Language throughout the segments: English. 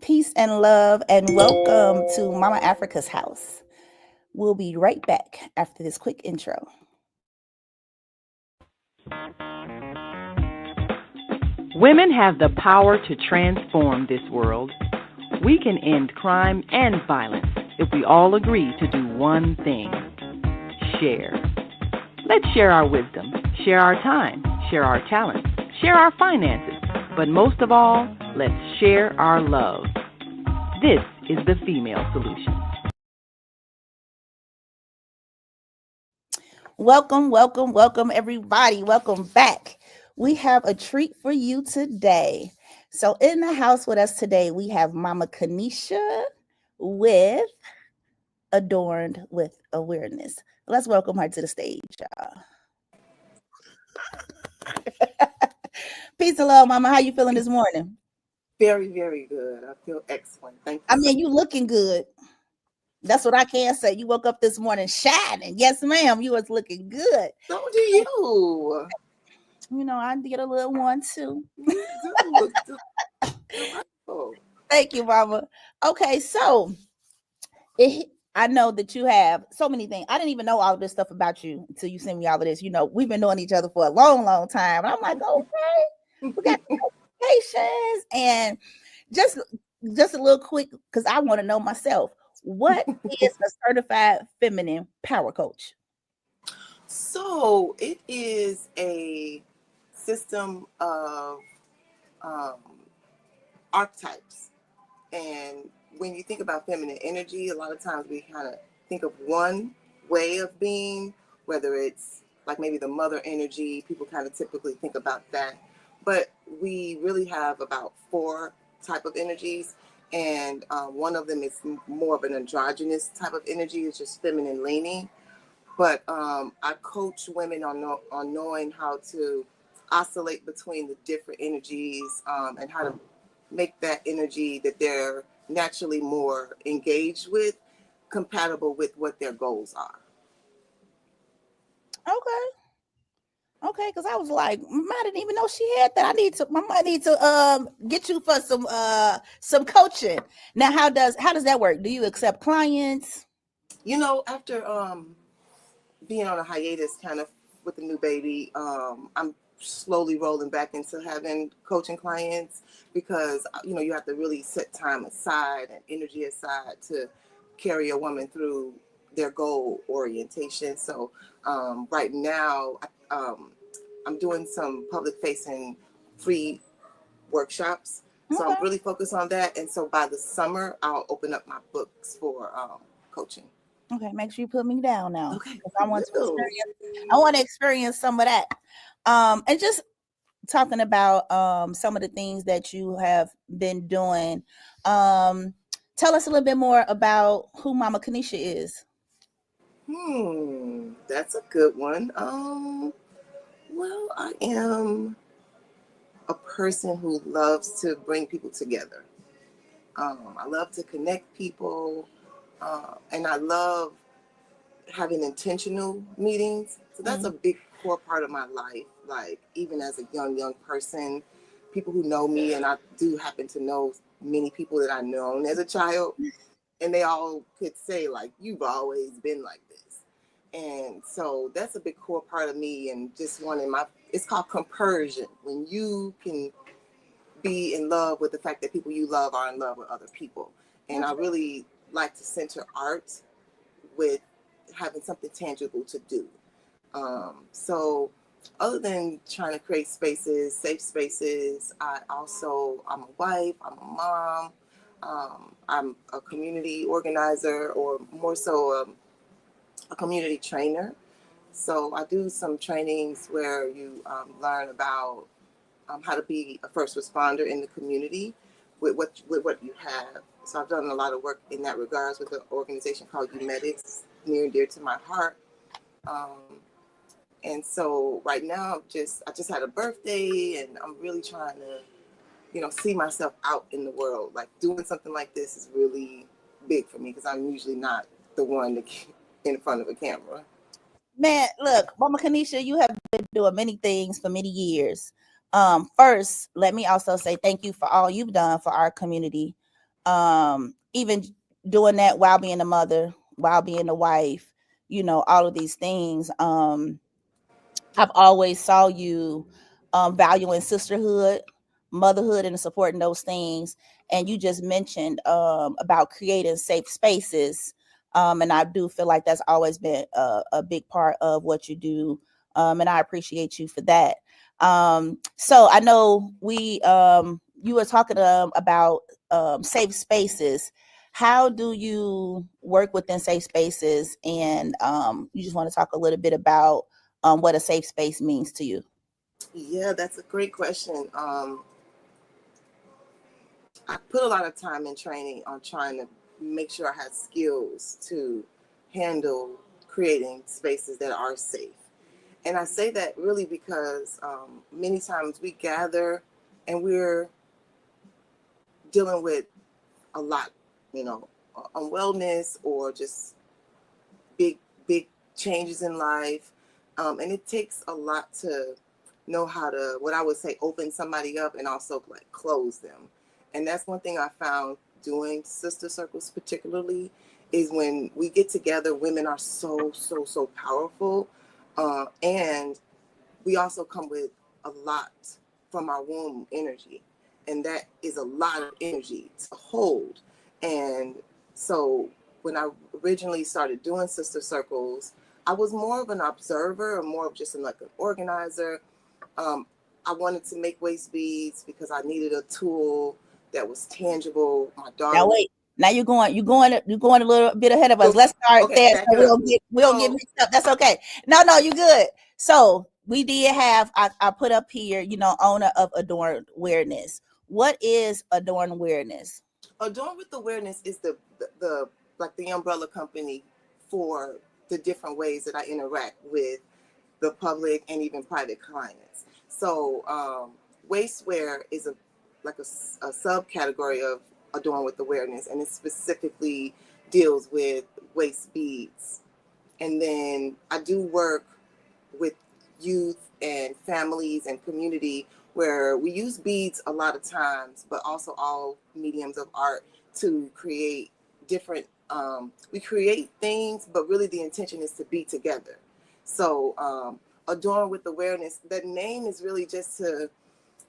Peace and love, and welcome to Mama Africa's house. We'll be right back after this quick intro. Women have the power to transform this world. We can end crime and violence if we all agree to do one thing: share. Let's share our wisdom, share our time, share our talents, share our finances, but most of all, let's share our love. This is the Female Solution. Welcome, everybody. Welcome back. We have a treat for you today. So, in the house with us today, we have Mama Kenisha with Adorned with Awareness. Let's welcome her to the stage, y'all. Peace and love, Mama. How you feeling this morning? Very, very good. I feel excellent. Thank you. I mean, you looking good. That's what I can say. You woke up this morning shining. Yes, ma'am. You was looking good. So do you. You know, I did a little one too. Thank you, Mama. Okay, so I know that you have so many things. I didn't even know all this stuff about you until you sent me all of this. You know, we've been knowing each other for a long, long time. And I'm like, okay, we got patience and just a little quick, because I want to know myself. What is a certified feminine power coach? So it is a system of archetypes. And when you think about feminine energy, a lot of times we kind of think of one way of being, whether it's like maybe the mother energy, people kind of typically think about that. But we really have about 4 type of energies. And one of them is more of an androgynous type of energy. It's just feminine leaning. But I coach women on knowing how to oscillate between the different energies and how to make that energy that they're naturally more engaged with compatible with what their goals are. Okay, because I was like, I didn't even know she had that. I might need to get you for some coaching. Now, how does that work? Do you accept clients? You know, after being on a hiatus kind of with the new baby, I'm slowly rolling back into having coaching clients because, you know, you have to really set time aside and energy aside to carry a woman through their goal orientation. So right now, I'm doing some public facing free workshops. So I'm really focused on that. And so by the summer, I'll open up my books for coaching. Okay, make sure you put me down now. Okay. I want to experience some of that. And just talking about some of the things that you have been doing. Tell us a little bit more about who Mama Kenisha is. That's a good one. Well, I am a person who loves to bring people together. I love to connect people, and I love having intentional meetings. So that's a big core part of my life. Like even as a young person, people who know me, and I do happen to know many people that I've known as a child, and they all could say like, you've always been like this. And so that's a big core part of me, and just wanting it's called compersion, when you can be in love with the fact that people you love are in love with other people. And I really like to center art with having something tangible to do. So other than trying to create spaces, safe spaces, I'm a wife, I'm a mom, I'm a community organizer, or more so a community trainer. So I do some trainings where you learn about how to be a first responder in the community with what you have. So I've done a lot of work in that regards with an organization called Medics, near and dear to my heart. And so right now, I just had a birthday, and I'm really trying to, you know, see myself out in the world. Like doing something like this is really big for me because I'm usually not the one to get in front of a camera. Man, look, Mama Kenisha, you have been doing many things for many years. First, let me also say thank you for all you've done for our community. Even doing that while being a mother, while being a wife, all of these things. I've always saw you valuing sisterhood, motherhood, and supporting those things. And you just mentioned about creating safe spaces. And I do feel like that's always been a big part of what you do. And I appreciate you for that. So I know you were talking about safe spaces. How do you work within safe spaces? And you just want to talk a little bit about what a safe space means to you. Yeah, that's a great question. I put a lot of time in training on trying to make sure I had skills to handle creating spaces that are safe. And I say that really because many times we gather and we're dealing with a lot, you know, on wellness or just big, big changes in life. And it takes a lot to know how to, what I would say, open somebody up and also like close them. And that's one thing I found doing sister circles particularly is when we get together, women are so powerful. And we also come with a lot from our womb energy. And that is a lot of energy to hold. And so when I originally started doing sister circles, I was more of an observer or more of just like an organizer. Um, I wanted to make waist beads because I needed a tool that was tangible. My daughter Now was wait. Now you're going a little bit ahead of us. Let's start okay. there Back so up. we don't get So mixed up. That's okay. No, you good. So we did have I put up here, owner of Adorned Awareness. What is Adorned Awareness? Adorned with Awareness is the like the umbrella company for the different ways that I interact with the public and even private clients. So waistwear is a subcategory of Adorned with Awareness, and it specifically deals with waist beads. And then I do work with youth and families and community where we use beads a lot of times, but also all mediums of art to create different, we create things, but really the intention is to be together. So Adorn with Awareness, that name is really just to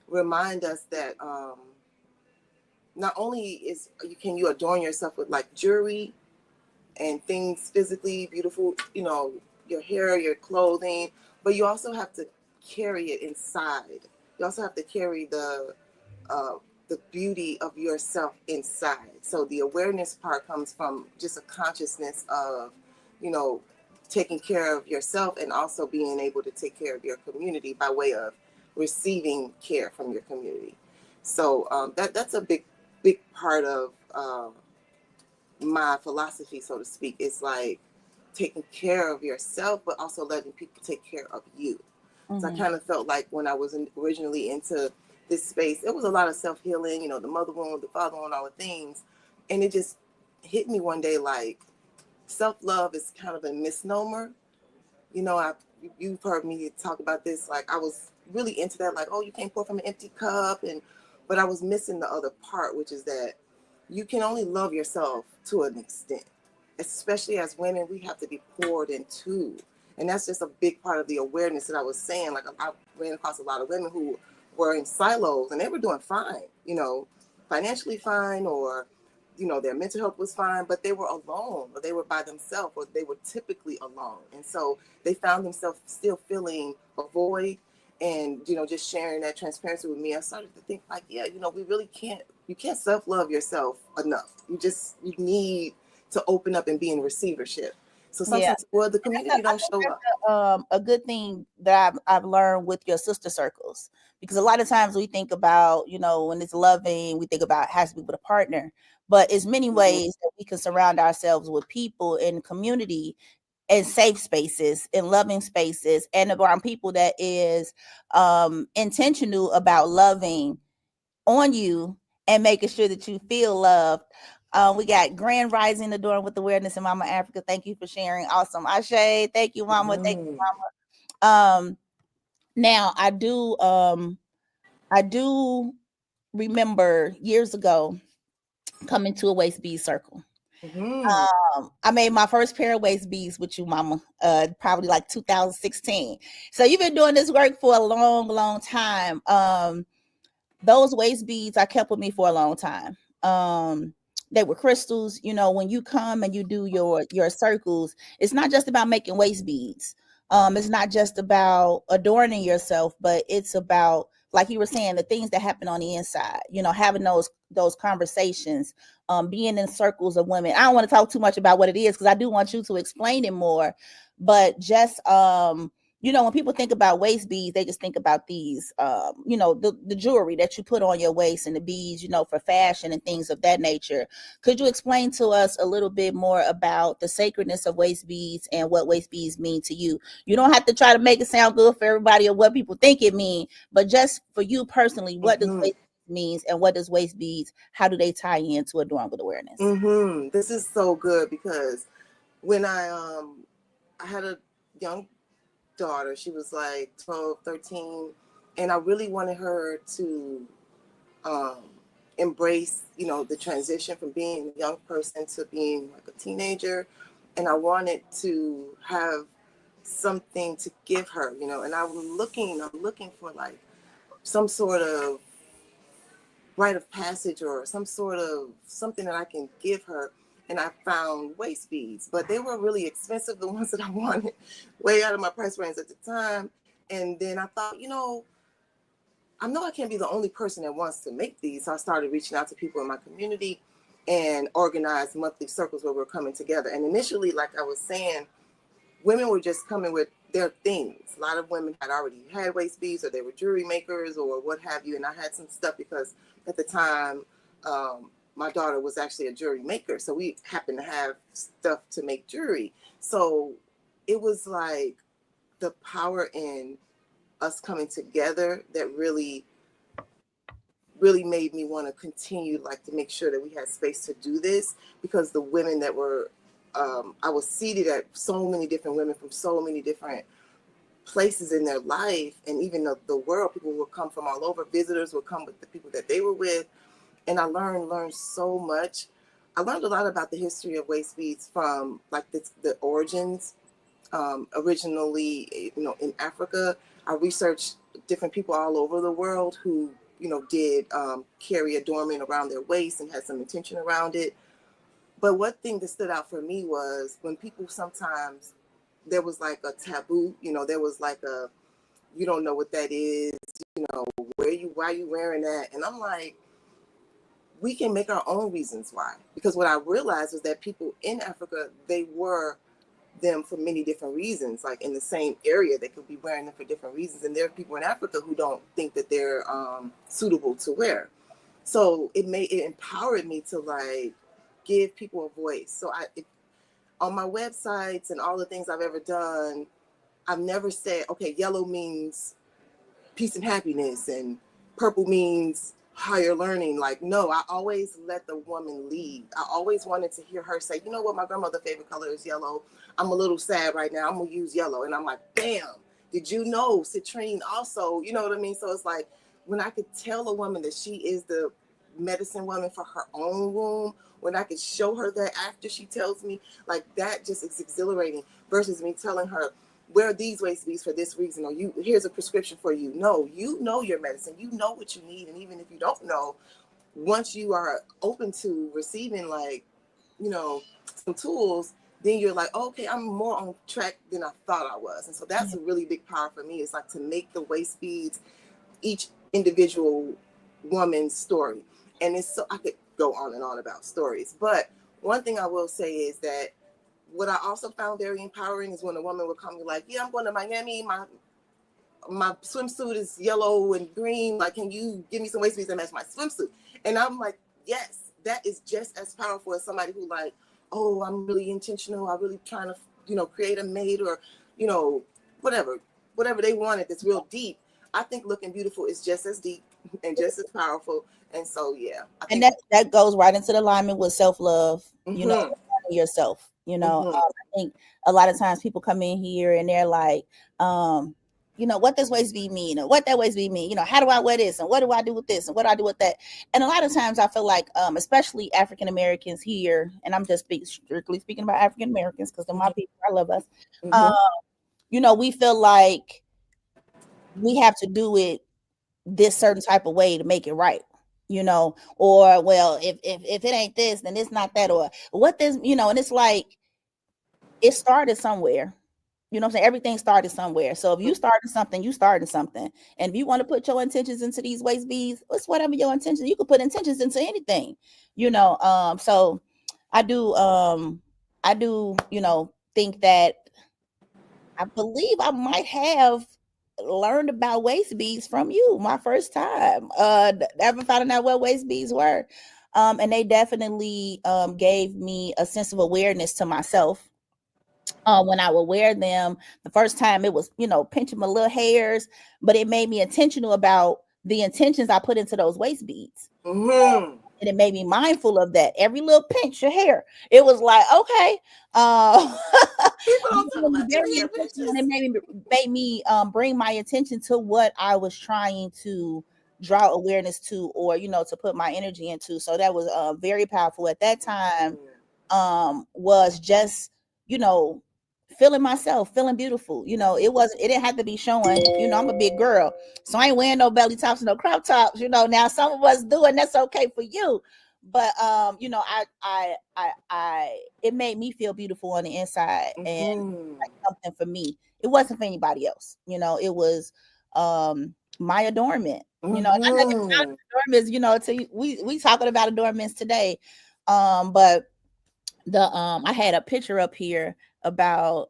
remind us that not only can you adorn yourself with like jewelry and things physically beautiful, your hair, your clothing, but you also have to carry it inside. You also have to carry the beauty of yourself inside. So the awareness part comes from just a consciousness of, you know, taking care of yourself and also being able to take care of your community by way of receiving care from your community. So that's a big part of my philosophy, so to speak. Is like taking care of yourself, but also letting people take care of you. So I Mm-hmm. kind of felt like when I was originally into this space, it was a lot of self-healing, the mother wound, the father wound, all the things. And it just hit me one day like self-love is kind of a misnomer. You've heard me talk about this. Like I was really into that, like, oh, you can't pour from an empty cup. But I was missing the other part, which is that you can only love yourself to an extent. Especially as women, we have to be poured into. And that's just a big part of the awareness that I was saying. Like I ran across a lot of women who were in silos and they were doing fine, financially fine, or, their mental health was fine, but they were alone or they were by themselves or they were typically alone. And so they found themselves still feeling a void. And, just sharing that transparency with me, I started to think like, yeah, we really you can't self-love yourself enough. You need to open up and be in receivership. So Yeah. sometimes, well, the I community don't think show that's up. a good thing that I've learned with your sister circles, because a lot of times we think about, when it's loving, we think about it has to be with a partner, but it's many Mhm. ways that we can surround ourselves with people in community and safe spaces and loving spaces and around people that is intentional about loving on you and making sure that you feel loved. We got Grand Rising Adorned with Awareness in Mama Africa. Thank you for sharing. Awesome. Ashe. Thank you, Mama. Thank you, Mhm. Mama. Now I do remember years ago, come into a waist bead circle. Mm-hmm. I made my first pair of waist beads with you, Mama, probably like 2016. So you've been doing this work for a long, long time. Those waist beads I kept with me for a long time. They were crystals. You know, when you come and you do your circles, it's not just about making waist beads. It's not just about adorning yourself, but it's about, like you were saying, the things that happen on the inside. You know, having those conversations, being in circles of women. I don't want to talk too much about what it is because I do want you to explain it more. But just you know, when people think about waist beads, they just think about these, you know, the jewelry that you put on your waist and the beads, you know, for fashion and things of that nature. Could you explain to us a little bit more about the sacredness of waist beads and what waist beads mean to you? You don't have to try to make it sound good for everybody or what people think it means, but just for you personally, what does waist means and what does waist beads, how do they tie into Adorned with Awareness? Mm-hmm. This is so good because when I had a young daughter, she was like 12, 13, and I really wanted her to um, embrace, you know, the transition from being a young person to being like a teenager. And I wanted to have something to give her, you know, and I'm looking for like some sort of rite of passage or some sort of something that I can give her. And I found waist beads, but they were really expensive, the ones that I wanted, way out of my price range at the time. And then I thought, you know I can't be the only person that wants to make these. So I started reaching out to people in my community and organized monthly circles where we're coming together. And initially, like I was saying, women were just coming with their things. A lot of women had already had waist beads, or they were jewelry makers or what have you. And I had some stuff because at the time, my daughter was actually a jewelry maker. So we happened to have stuff to make jewelry. So it was like the power in us coming together that really made me want to continue, like, to make sure that we had space to do this, because the women that were I was seated at so many different women from so many different places in their life, and even the world. People would come from all over. Visitors would come with the people that they were with, and I learned so much. I learned a lot about the history of waist beads from like the origins. Originally, you know, in Africa. I researched different people all over the world who, you know, did carry adornment around their waist and had some intention around it. But one thing that stood out for me was when people sometimes, there was like a taboo, you know, there was like a, you don't know what that is, you know, why are you wearing that? And I'm like, we can make our own reasons why. Because what I realized was that people in Africa, they were them for many different reasons. Like in the same area, they could be wearing them for different reasons. And there are people in Africa who don't think that they're suitable to wear. So it empowered me to like give people a voice. So on my websites and all the things I've ever done, I've never said, okay, yellow means peace and happiness and purple means higher learning. Like, no, I always let the woman lead. I always wanted to hear her say, you know what, my grandmother's favorite color is yellow. I'm a little sad right now. I'm going to use yellow. And I'm like, bam, did you know citrine also, you know what I mean? So it's like, when I could tell a woman that she is the medicine woman for her own womb, when I could show her that after she tells me, like, that just is exhilarating versus me telling her, wear these waist beads for this reason, or here's a prescription for you. No, you know your medicine, you know what you need. And even if you don't know, once you are open to receiving, like, you know, some tools, then you're like, okay, I'm more on track than I thought I was. And so that's a really big power for me. It's like to make the waist beads each individual woman's story. And it's so, I could go on and on about stories, but one thing I will say is that what I also found very empowering is when a woman would come and be like, yeah, I'm going to Miami. My swimsuit is yellow and green. Like, can you give me some waist beads that match my swimsuit? And I'm like, yes, that is just as powerful as somebody who like, oh, I'm really intentional. I'm really trying to, you know, create a mate, or, you know, whatever they wanted that's real deep. I think looking beautiful is just as deep and just as powerful. And so, yeah. I think, and that goes right into the alignment with self-love, you know, yourself, you know. I think a lot of times people come in here and they're like, you know, what this waist bead mean, or what that waist bead mean, you know, how do I wear this, and what do I do with this, and what do I do with that? And a lot of times I feel like, especially African Americans here, and I'm just strictly speaking about African Americans because they're my people, I love us. Um, Mm-hmm. you know, we feel like we have to do it this certain type of way to make it right, you know, or well, if it ain't this, then it's not that, or what this, you know, and it's like it started somewhere. You know what I'm saying? Everything started somewhere. So if you started something, you started something. And if you want to put your intentions into these waist beads, it's whatever your intentions. You can put intentions into anything, you know. So I do you know, think that I believe I might have learned about waist beads from you my first time. Ever finding out what waist beads were. And they definitely gave me a sense of awareness to myself when I would wear them. The first time it was, you know, pinching my little hairs, but it made me intentional about the intentions I put into those waist beads. Mm-hmm. And it made me mindful of that. Every little pinch of hair, it was like, okay, People don't talk very about their hair intentional, and it pictures. made me bring my attention to what I was trying to draw awareness to, or you know, to put my energy into. So that was very powerful at that time. Was just, you know, feeling myself, feeling beautiful. You know, it didn't have to be showing. You know, I'm a big girl, so I ain't wearing no belly tops and no crop tops. You know, now some of us do, and that's okay for you. But you know, it made me feel beautiful on the inside, and Mm-hmm. like something for me. It wasn't for anybody else. You know, it was my adornment. You know, and I never found Mm-hmm. adornments. You know, till we talking about adornments today. But the I had a picture up here about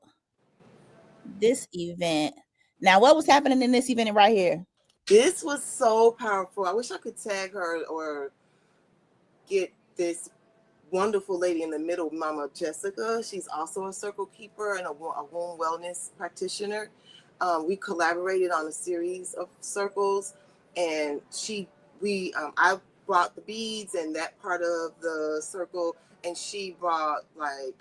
this event. Now, what was happening in this event right here? This was so powerful. I wish I could tag her or get this wonderful lady in the middle, Mama Jessica. She's also a circle keeper and a womb wellness practitioner. We collaborated on a series of circles, and I brought the beads and that part of the circle, and she brought like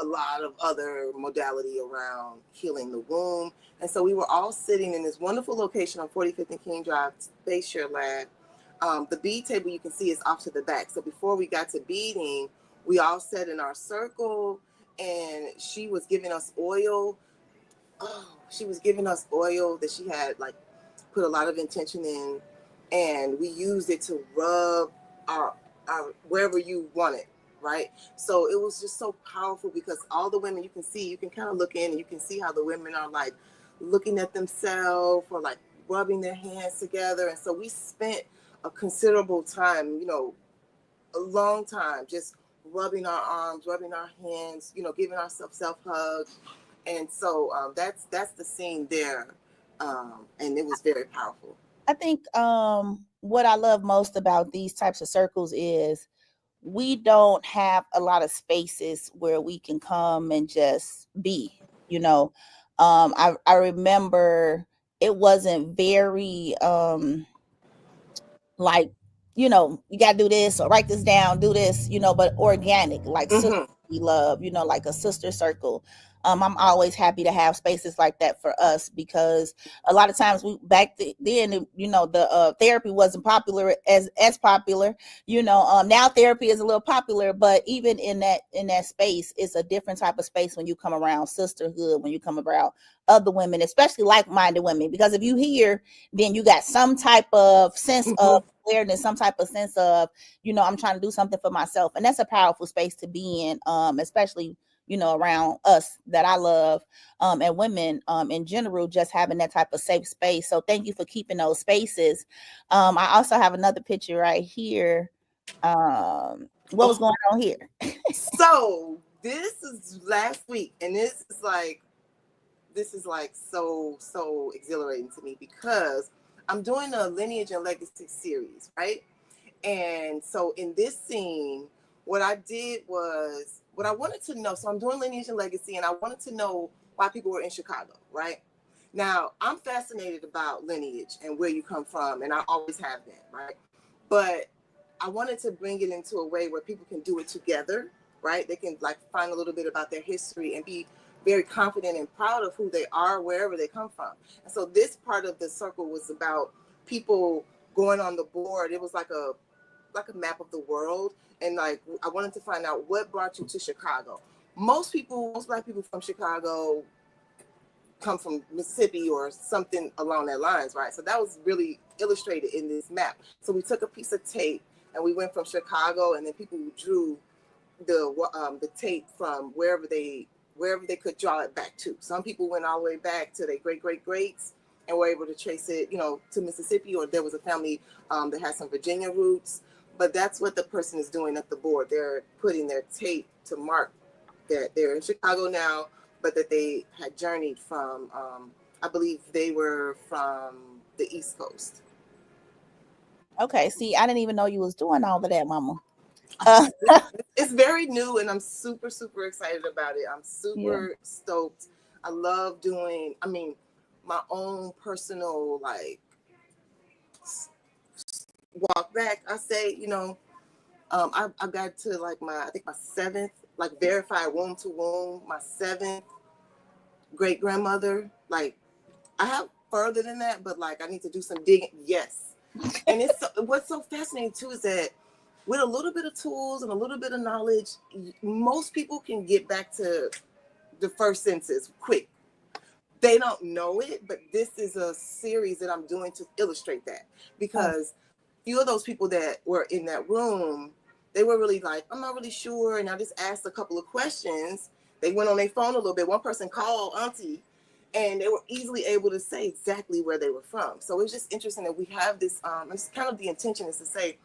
a lot of other modality around healing the womb. And so we were all sitting in this wonderful location on 45th and King Drive, Space Share Lab. The bead table you can see is off to the back. So before we got to beading, we all sat in our circle, and she was giving us oil. Oh, she was giving us oil that she had like put a lot of intention in, and we used it to rub our wherever you want it, right? So it was just so powerful because all the women, you can kind of look in and you can see how the women are like looking at themselves or like rubbing their hands together. And so we spent a considerable time, you know, a long time, just rubbing our arms, rubbing our hands, you know, giving ourselves self hugs. And so that's the scene there, and it was very powerful. I think what I love most about these types of circles is we don't have a lot of spaces where we can come and just be, you know. I remember it wasn't very like, you know, you got to do this or write this down, do this, you know, but organic, like sisterly Mm-hmm. love, you know, like a sister circle. I'm always happy to have spaces like that for us because a lot of times we then, you know, the therapy wasn't popular as popular, you know. Now therapy is a little popular, but even in that space, it's a different type of space when you come around sisterhood, when you come around other women, especially like-minded women, because if you hear, then you got some type of sense of Mm-hmm. awareness, some type of sense of, you know, I'm trying to do something for myself. And that's a powerful space to be in, especially, you know, around us that I love, and women in general, just having that type of safe space. So thank you for keeping those spaces. I also have another picture right here. What was Oh, going on here? so this is last week, and this is like so exhilarating to me because I'm doing a lineage and legacy series, right? And so in this scene, what I did was what I wanted to know. So I'm doing lineage and legacy, and I wanted to know why people were in Chicago, right? Now, I'm fascinated about lineage and where you come from, and I always have been, right? But I wanted to bring it into a way where people can do it together, right? They can like find a little bit about their history and be very confident and proud of who they are, wherever they come from. And so this part of the circle was about people going on the board. It was like a map of the world. And like, I wanted to find out what brought you to Chicago. Most Black people from Chicago come from Mississippi or something along that lines, right? So that was really illustrated in this map. So we took a piece of tape and we went from Chicago, and then people drew the tape from wherever they could draw it back to. Some people went all the way back to their greats and were able to trace it, to Mississippi, or there was a family that had some Virginia roots. But that's what the person is doing at the board. They're putting their tape to mark that they're in Chicago now, but that they had journeyed from, I believe they were from the East Coast. Okay, see, I didn't even know you was doing all of that, Mama. It's very new, and I'm super, super excited about it. I'm super stoked. I love doing, my own personal, like, walk back. I say, I got to like my 7th, like verified womb to womb, my 7th great grandmother. Like, I have further than that, but like I need to do some digging. Yes. And what's so fascinating too is that with a little bit of tools and a little bit of knowledge, most people can get back to the first census quick. They don't know it, but this is a series that I'm doing to illustrate that, because few of those people that were in that room, they were really like, I'm not really sure. And I just asked a couple of questions. They went on their phone a little bit. One person called Auntie, and they were easily able to say exactly where they were from. So it's just interesting that we have this, it's kind of the intention is to say,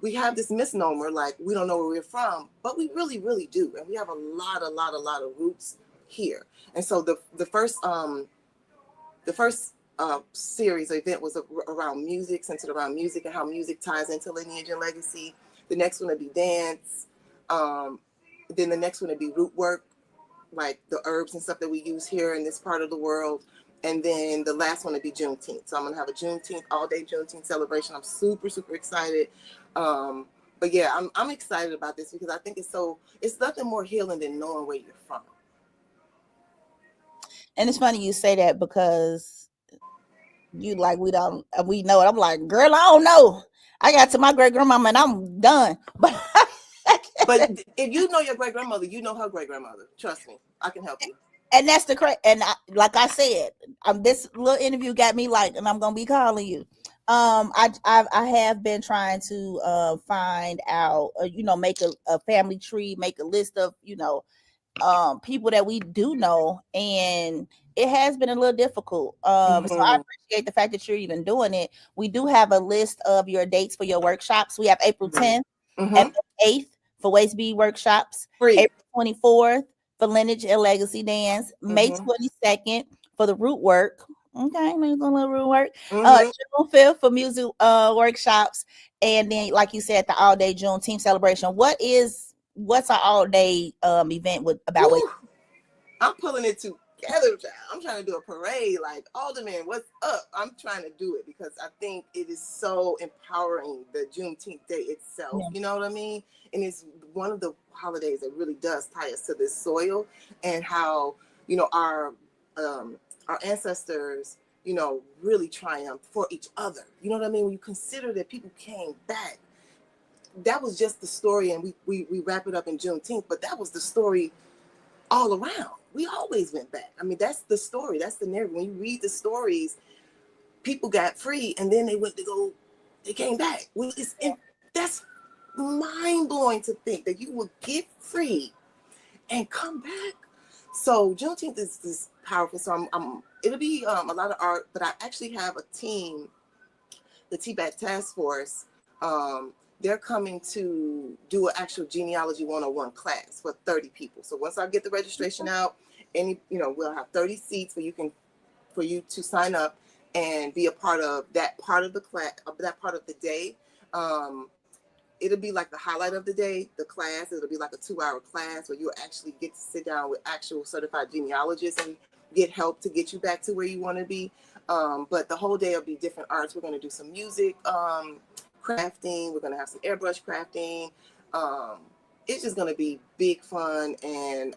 we have this misnomer, like we don't know where we're from, but we really, really do. And we have a lot of roots here. And so the first series or event was around music, centered around music and how music ties into lineage and legacy. The next one would be dance. Then the next one would be root work, like the herbs and stuff that we use here in this part of the world. And then the last one would be Juneteenth. So I'm gonna have a Juneteenth, all-day Juneteenth celebration. I'm super, super excited. But yeah, I'm excited about this because I think it's nothing more healing than knowing where you're from. And it's funny you say that because you like we know it. I'm like, girl, I don't know. I got to my great grandmama and I'm done. But if you know your great grandmother, you know her great grandmother. Trust me, I can help you. And that's like I said, this little interview got me like, and I'm gonna be calling you. I have been trying to find out, make a family tree, make a list of people that we do know, and it has been a little difficult. So I appreciate the fact that you're even doing it. We do have a list of your dates for your workshops. We have April 10th, April 8th for Waist Bead workshops, April 24th for lineage and legacy dance, May 22nd for the root work. Okay, maybe a little root work. June 5th for music workshops, and then like you said, the all-day Juneteenth celebration. What's our all-day event about? I'm pulling it together, child. I'm trying to do a parade, like Alderman, what's up? I'm trying to do it because I think it is so empowering, the Juneteenth day itself. You know what I mean? And it's one of the holidays that really does tie us to this soil, and how our ancestors really triumphed for each other. You know what I mean? When you consider that people came back, that was just the story, and we wrap it up in Juneteenth, but that was the story all around. We always went back. I mean, that's the story. That's the narrative. When you read the stories, people got free, and then they came back. That's mind-blowing to think that you would get free and come back. So Juneteenth is powerful. So it'll be a lot of art, but I actually have a team, the Tibet Task Force. They're coming to do an actual genealogy 101 class for 30 people. So once I get the registration out, we'll have 30 seats for you to sign up and be a part of that part of the class, that part of the day. It'll be like the highlight of the day, the class. It'll be like a 2-hour class where you'll actually get to sit down with actual certified genealogists and get help to get you back to where you want to be. But the whole day will be different arts. We're going to do some music, crafting. We're going to have some airbrush crafting. It's just going to be big fun. And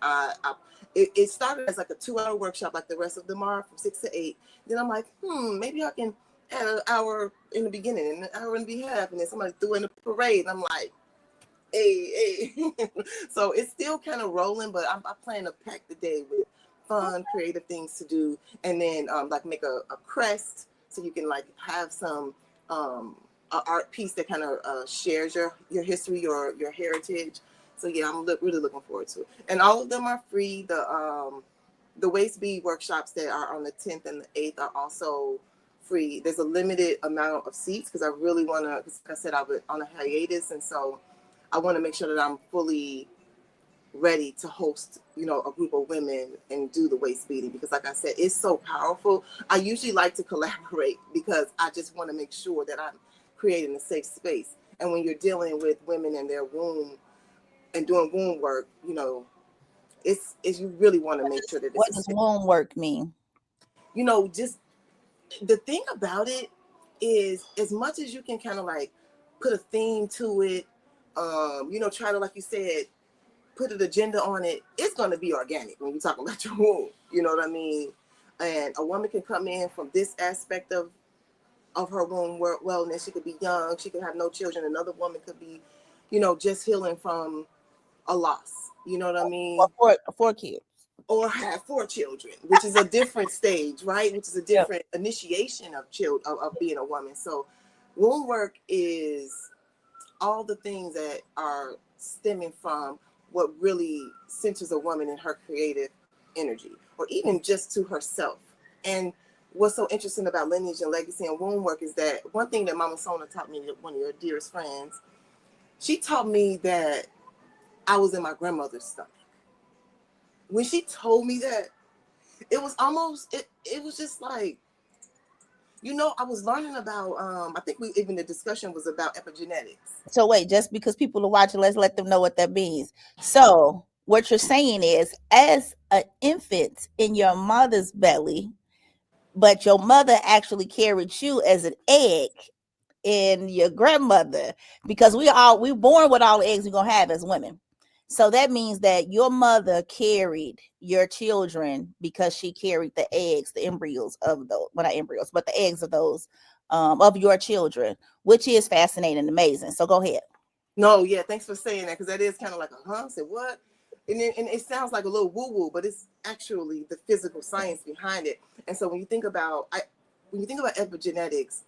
it started as like a 2-hour workshop, like the rest of them are, from 6 to 8. Then I'm like, maybe I can add an hour in the beginning and an hour in the behalf, and then somebody threw in a parade, and I'm like, hey. So it's still kind of rolling, but I plan to pack the day with fun, creative things to do, and then like make a crest so you can like have some a art piece that kind of shares your history, your heritage. So yeah, I'm really looking forward to it. And all of them are free. The waist bead workshops that are on the 10th and the 8th are also free. There's a limited amount of seats because I really want to, like I said, I was on a hiatus, and so I want to make sure that I'm fully ready to host, a group of women and do the waist beading, because like I said, it's so powerful. I usually like to collaborate because I just want to make sure that I'm creating a safe space. And when you're dealing with women in their womb and doing womb work, it's you really want to make sure that it's What a does safe, womb work mean? just the thing about it is, as much as you can kind of like put a theme to it, try to, like you said, put an agenda on it, it's going to be organic when you're talking about your womb. You know what I mean? And a woman can come in from this aspect of her womb wellness. She could be young. She could have no children. Another woman could be, just healing from a loss. You know what I mean? Or four kids. Or have 4 children, which is a different stage, right? Which is a Yep. different initiation of being a woman. So womb work is all the things that are stemming from what really centers a woman in her creative energy, or even just to herself. And what's so interesting about lineage and legacy and womb work is that one thing that Mama Sona taught me, one of your dearest friends, she taught me that I was in my grandmother's stomach. When she told me that, it was almost, it was just like, I was learning about, I think the discussion was about epigenetics. So wait, just because people are watching, let's let them know what that means. So what you're saying is, as an infant in your mother's belly, but your mother actually carried you as an egg in your grandmother, because we born with all the eggs we're gonna have as women. So that means that your mother carried your children because she carried the eggs, the embryos of those, well, not embryos, but the eggs of those, of your children, which is fascinating and amazing. So go ahead. No, yeah, thanks for saying that, because that is kind of like a I said what? And it sounds like a little woo-woo, but it's actually the physical science behind it. And so when you think about epigenetics,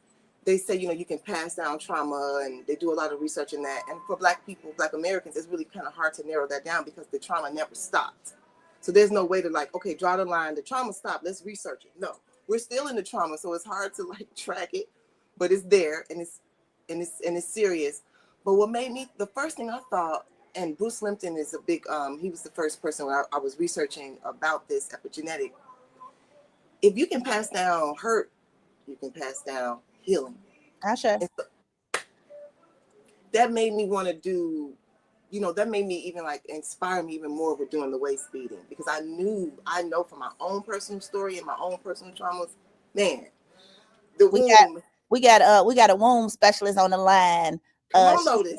they say, you can pass down trauma, and they do a lot of research in that. And for Black people, Black Americans, it's really kind of hard to narrow that down because the trauma never stopped. So there's no way to like, okay, draw the line, the trauma stopped, let's research it. No, we're still in the trauma, so it's hard to like track it, but it's there, and it's serious. But what made me, the first thing I thought, and Bruce Limpton is a big, he was the first person when I was researching about this epigenetic. If you can pass down hurt, you can pass down healing. Asha. And so that made me want to do, that made me even like inspire me even more with doing the waist beading, because I know from my own personal story and my own personal traumas, man, the We got womb. we got a womb specialist on the line. Come on, She Lotus.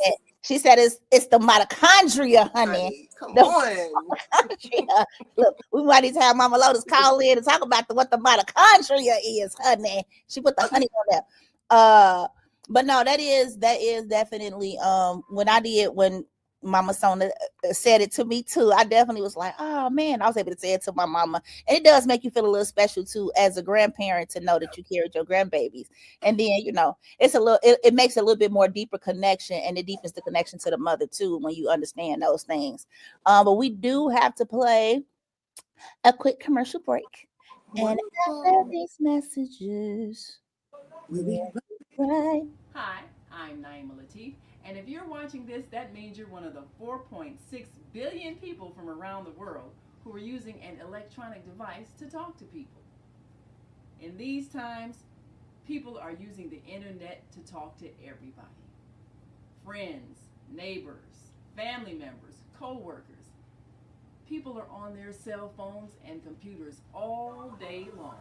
said it's the mitochondria, honey. Honey, come The on. mitochondria. Look, we might need to have Mama Lotus call in and talk about what the mitochondria is, honey. She put the honey on there. But no, that is definitely when Mama Sona said it to me too. I definitely was like, oh man, I was able to say it to my mama. And it does make you feel a little special too as a grandparent to know that you carried your grandbabies. And then, it's it makes a little bit more deeper connection, and it deepens the connection to the mother too when you understand those things. But we do have to play a quick commercial break. And after Wonderful. these messages, We'll we'll be be right. Hi, I'm Naima Latif, and if you're watching this, that means you're one of the 4.6 billion people from around the world who are using an electronic device to talk to people. In these times, people are using the internet to talk to everybody. Friends, neighbors, family members, co-workers. People are on their cell phones and computers all day long.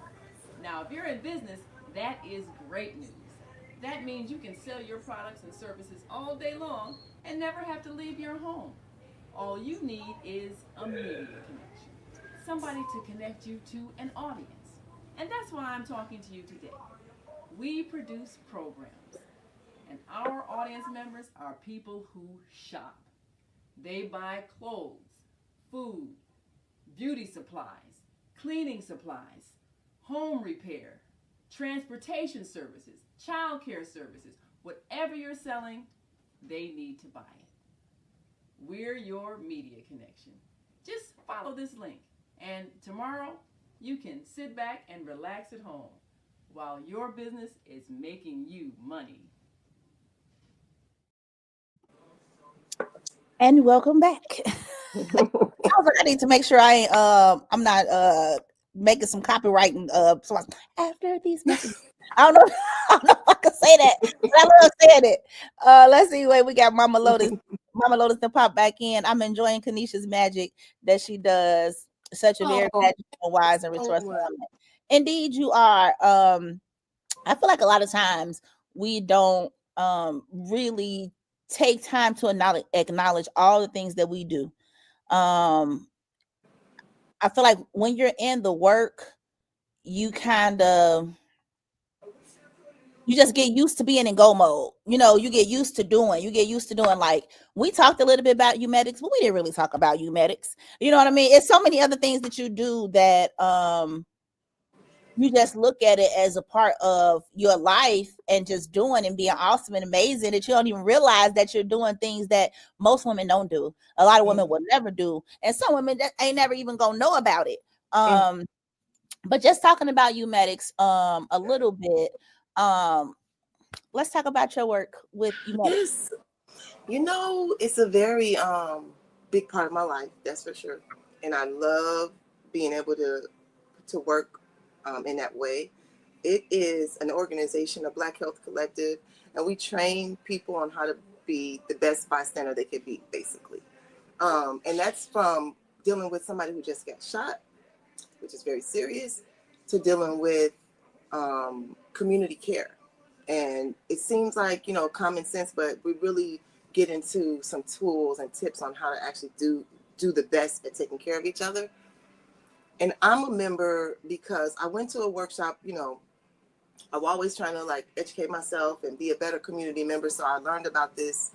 Now, if you're in business, that is great news. That means you can sell your products and services all day long and never have to leave your home. All you need is a media connection. somebody to connect you to an audience. And that's why I'm talking to you today. We produce programs, and our audience members are people who shop. They buy clothes, food, beauty supplies, cleaning supplies, home repair, transportation services, child care services. Whatever you're selling, they need to buy it. We're your media connection. Just follow this link, and tomorrow you can sit back and relax at home while your business is making you money. And welcome back. I was like, I need to make sure I'm not making some copywriting so after these messages. I don't know. I don't know if I can say that, but I love saying it. Let's see where we got Mama Lotus. Mama Lotus to pop back in. I'm enjoying Kenisha's magic that she does. Such a very Oh, magical, wise, and so resourceful much. woman. Indeed, you are. I feel like a lot of times we don't really take time to acknowledge all the things that we do. Um, I feel like when you're in the work, you kind of you just get used to being in go mode. You know, you get used to doing like we talked a little bit about medics, but we didn't really talk about medics. You know what I mean? It's so many other things that you do that you just look at it as a part of your life and just doing and being awesome and amazing that you don't even realize that you're doing things that most women don't do. A lot of women will never do, and some women that ain't never even gonna know about it. But just talking about medics a little bit, let's talk about your work with medics. Yes. It's a very big part of my life, that's for sure. And I love being able to work in that way. It is an organization, a Black Health Collective, and we train people on how to be the best bystander they could be, basically. And that's from dealing with somebody who just got shot, which is very serious, to dealing with community care. And it seems like, common sense, but we really get into some tools and tips on how to actually do the best at taking care of each other. And I'm a member because I went to a workshop, I'm always trying to like educate myself and be a better community member. So I learned about this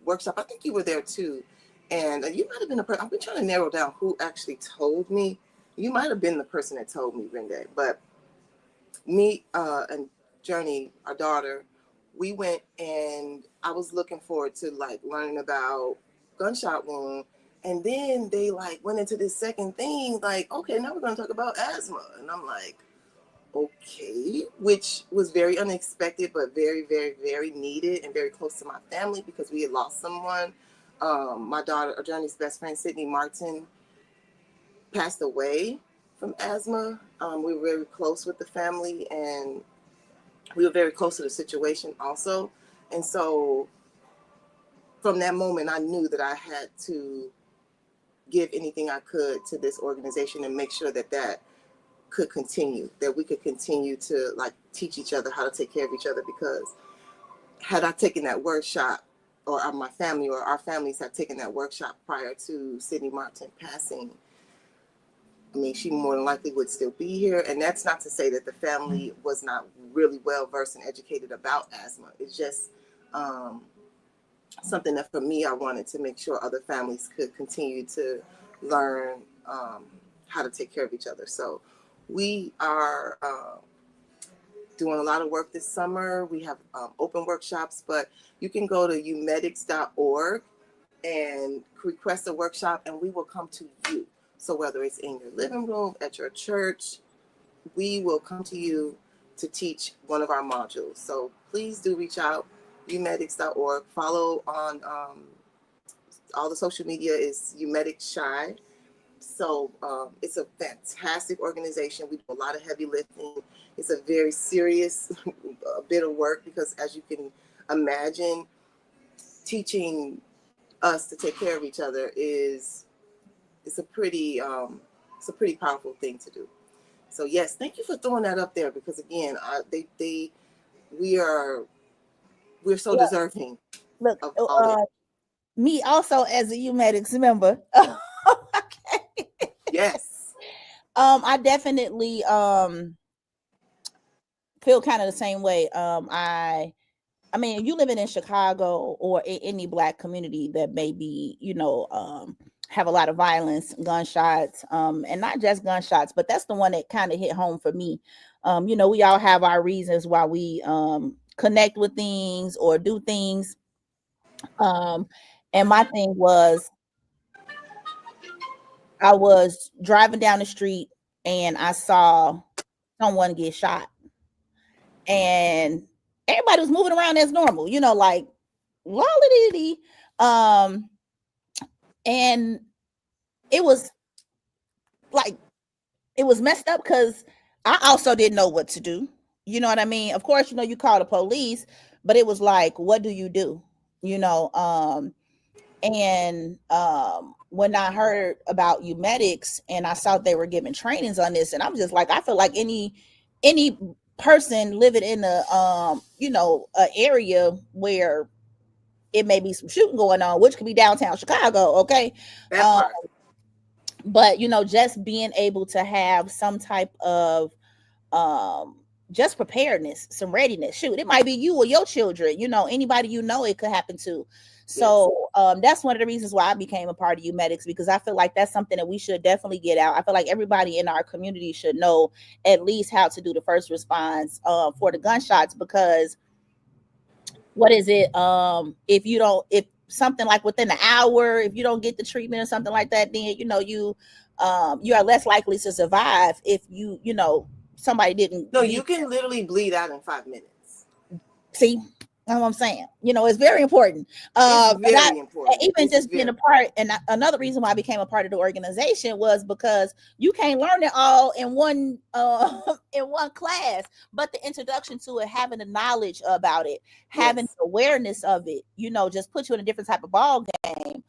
workshop. I think you were there too. And you might have been I've been trying to narrow down who actually told me. You might have been the person that told me, Rende. But me and Journey, our daughter, we went and I was looking forward to like learning about gunshot wound. And then they like went into this second thing, like, okay, now we're going to talk about asthma. And I'm like, okay, which was very unexpected, but very, very, very needed and very close to my family because we had lost someone. My daughter, Journey's best friend, Sydney Martin, passed away from asthma. We were very close with the family and we were very close to the situation also. And so from that moment, I knew that I had to give anything I could to this organization and make sure that could continue, that we could continue to like teach each other how to take care of each other. Because had I taken that workshop, or my family or our families had taken that workshop prior to Sydney Martin passing, I mean, she more than likely would still be here. And that's not to say that the family was not really well versed and educated about asthma. It's just something that for me, I wanted to make sure other families could continue to learn how to take care of each other. So we are doing a lot of work this summer. We have open workshops, but you can go to umedics.org and request a workshop and we will come to you. So whether it's in your living room, at your church, we will come to you to teach one of our modules. So please do reach out, umedics.org. Follow on all the social media is Umedics Shy. So it's a fantastic organization. We do a lot of heavy lifting. It's a very serious bit of work because as you can imagine, teaching us to take care of each other is a pretty powerful thing to do. So yes, thank you for throwing that up there because again, we're so deserving Look, of all that. me also as a medics member. Okay. Yes. I definitely feel kind of the same way. I mean, if you living in Chicago or in any black community that may be, have a lot of violence, gunshots, and not just gunshots, but that's the one that kind of hit home for me. We all have our reasons why we connect with things or do things. And my thing was, I was driving down the street and I saw someone get shot, and everybody was moving around as normal, like lolly. Um, and it was like it was messed up because I also didn't know what to do. You know what I mean? Of course, you call the police, but it was like, what do you do? You know, and when I heard about medics and I saw they were giving trainings on this, and I'm just like, I feel like any person living in a area where it may be some shooting going on, which could be downtown Chicago, okay? That Um, part. but just being able to have some type of um just preparedness, some readiness. Shoot, it might be you or your children, anybody it could happen to. Yes. So that's one of the reasons why I became a part of medics, because I feel like that's something that we should definitely get out. I feel like everybody in our community should know at least how to do the first response for the gunshots, because what is it, if something like within an hour, if you don't get the treatment or something like that, then you are less likely to survive if somebody didn't No, leave. you can literally bleed out in 5 minutes. See, that's what I'm saying. It's very important. It's And very important. even It's just being a very part, and another reason why I became a part of the organization was because you can't learn it all in one in one class, but the introduction to it, having the knowledge about it, having yes. the awareness of it, just put you in a different type of ball game.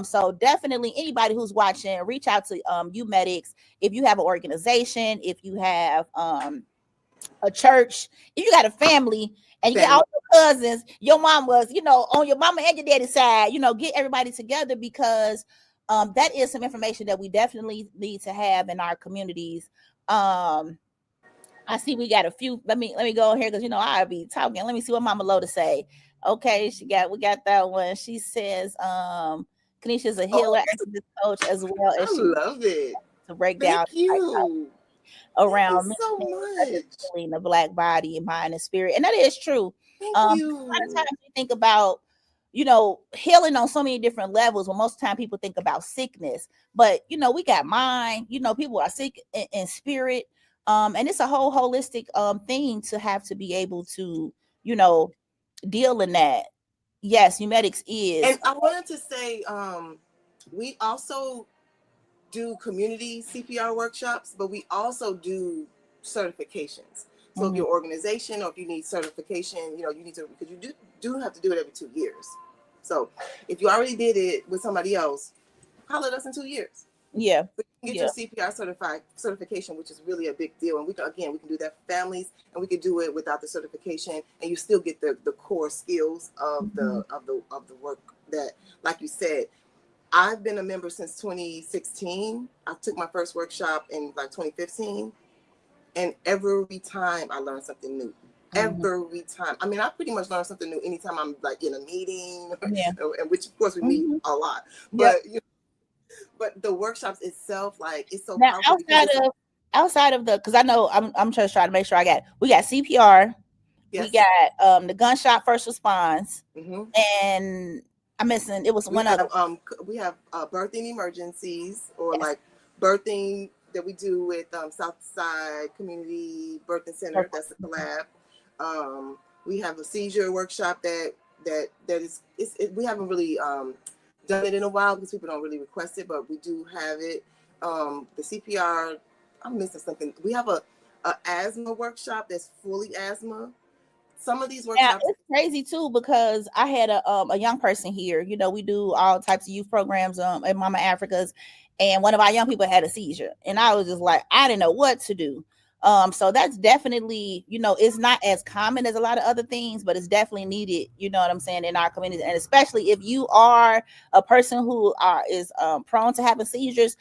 So definitely anybody who's watching, reach out to you medics. If you have an organization, if you have a church, if you got a family and you get Family. all your cousins, your mom was, on your mama and your daddy's side, get everybody together, because that is some information that we definitely need to have in our communities. I see we got a few. Let me go here, because I'll be talking. Let me see what Mama Loda say. Okay, we got that one. She says, Kenisha's a Oh, healer, activist coach, as well I as she love it. to break down Thank you. Thank you around so much. healing the black body, mind, and spirit. And that is true. Thank A lot of you. times we think about, healing on so many different levels. Well, most of the time people think about sickness, but we got mind, people are sick in spirit. And it's a whole holistic thing to have to be able to, deal in that. Yes, Humedics is. And I wanted to say, we also do community CPR workshops, but we also do certifications. So if your organization, or if you need certification, you need to, because you do have to do it every 2 years. So if you already did it with somebody else, holler at us in 2 years. Yeah. But you can get your CPR certification, which is really a big deal. And we can do that for families, and we can do it without the certification, and you still get the core skills of the work that, like you said. I've been a member since 2016. I took my first workshop in like 2015. And every time I learn something new. Every time. I mean, I pretty much learn something new anytime I'm like in a meeting, and which of course we meet a lot. But but the workshops itself, like, it's so Now powerful, outside of the, because I know I'm just trying to make sure we got CPR, we got the gunshot first response, and I'm missing, it was one other. We have birthing emergencies, or like birthing that we do with Southside Community Birthing Center. That's a collab. We have a seizure workshop that is we haven't really done it in a while because people don't really request it, but we do have it. The CPR, I'm missing something. We have a asthma workshop that's fully asthma. Some of these workshops, it's crazy too, because I had a young person here. We do all types of youth programs at Mama Africa's, and one of our young people had a seizure, and I was just like, I didn't know what to do. So that's definitely, it's not as common as a lot of other things, but it's definitely needed, you know what I'm saying, in our community. And especially if you are a person who is prone to having seizures,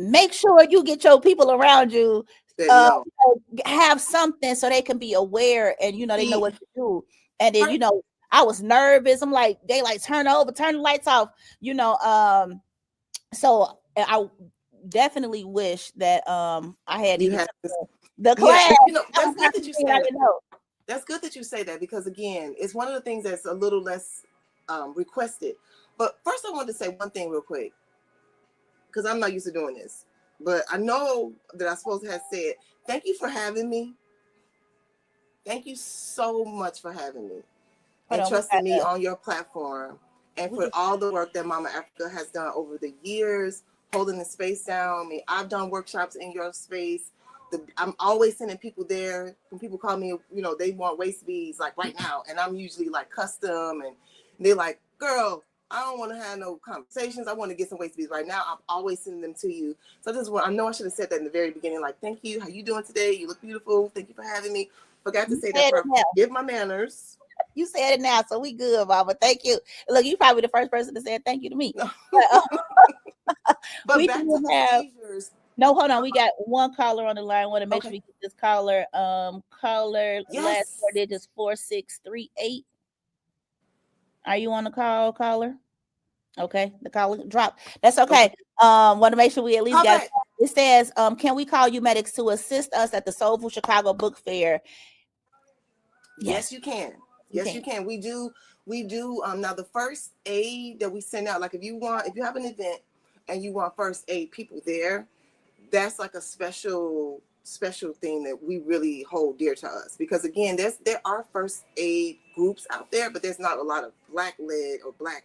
make sure you get your people around you That no. have something so they can be aware and they know See, what to do. And then right. I was nervous. I'm like, they like turn the lights off, so I definitely wish that I had You even have took this. the Yeah, class. That that's was good that you something I said it. didn't know. That's good that you say that, because again, it's one of the things that's a little less requested. But first, I wanted to say one thing real quick, because I'm not used to doing this. But I know that I'm supposed to have said, thank you for having me. Thank you so much for having me Hold and on, trusting me on your platform, and we for can, all the work that Mama Africa has done over the years, holding the space down. I mean, I've done workshops in your space. I'm always sending people there. When people call me, they want waist beads like right now, and I'm usually like custom, and they're like, girl, I don't want to have no conversations. I want to get some waist beads right now. I'm always sending them to you. So this is what I know I should have said that in the very beginning. Like, thank you. How you doing today? You look beautiful. Thank you for having me. Forgot to you say that said it part. now. Give my manners. You said it now, so we good, Mama. Thank you. Look, you probably the first person to say thank you to me. No. But, But we back to do the have seizures. no. Hold on, we got one caller on the line. Want to make sure Okay. we get this caller. Caller last Yes. 4 digits 4638. Are you on the call, caller? Okay, the caller dropped. That's Okay. okay. Want to make sure we at least Call got. back. It says, can we call you medics to assist us at the Soulful Chicago Book Fair? Yes, Yes, you can. you Yes, can. you can. We do. We do. Now the first aid that we send out, like if you have an event and you want first aid people there, that's like a special thing that we really hold dear to us, because again, there are first aid groups out there, but there's not a lot of black led or black.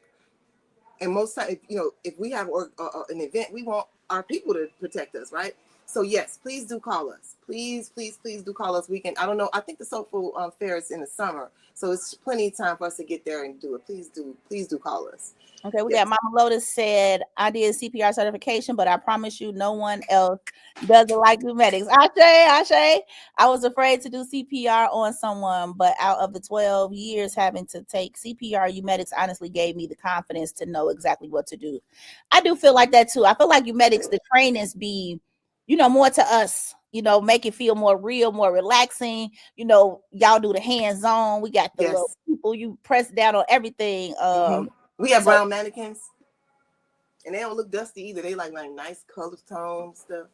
And most times, if we have an event, we want our people to protect us, right? So yes, please do call us. Please, please, please do call us. We can. I don't know. I think the Soulful Fair is in the summer, so it's plenty of time for us to get there and do it. Please do call us. Okay, we Yes. got Mama Lotus said, I did CPR certification, but I promise you no one else does it like you medics. Ashe. I was afraid to do CPR on someone, but out of the 12 years having to take CPR, you medics honestly gave me the confidence to know exactly what to do. I do feel like that too. I feel like you medics, the trainings be, more to us, make it feel more real, more relaxing. Y'all do the hands-on. We got the little Yes. people, you press down on everything. We have So brown mannequins, and they don't look dusty either. They like nice color tone stuff.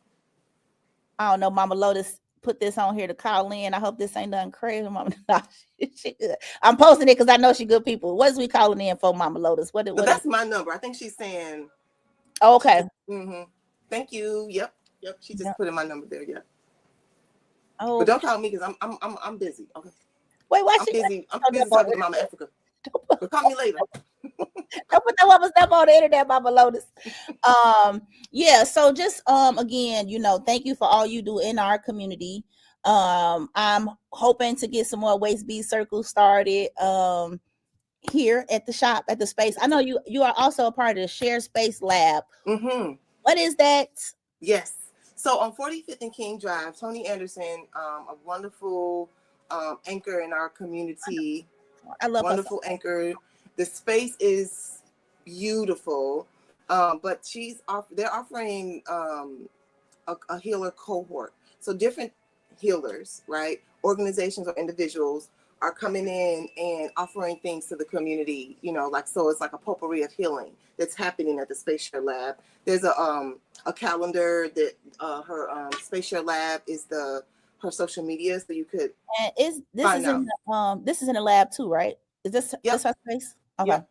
I don't know. Mama Lotus put this on here to call in. I hope this ain't nothing crazy, Mama. Nah, she good. I'm posting it because I know she good people. What is we calling in for, Mama Lotus? What So is? that's my number. I think she's saying. Oh, okay. Thank you. Yep. She just Yep. put in my number there. Yeah. Oh, But don't call me because I'm busy. Okay. wait, why I'm she? busy. I'm busy talking to Mama Africa. But call me later. Don't put that woman stuff on the internet, Mama Lotus. Yeah. So just again, thank you for all you do in our community. I'm hoping to get some more waist bead circles started. Here at the shop at the space. I know you are also a part of the Shared Space Lab. What is that? Yes. So on 45th and King Drive, Tony Anderson, a wonderful anchor in our community. I love wonderful her. Anchor. The space is beautiful, but they're offering a healer cohort. So different healers, right? Organizations or individuals are coming in and offering things to the community, so it's like a potpourri of healing that's happening at the Space Share Lab. There's a calendar that her Space Share Lab is her social media, so you could And this is in the lab too, right? Is this our space? Okay. Yep,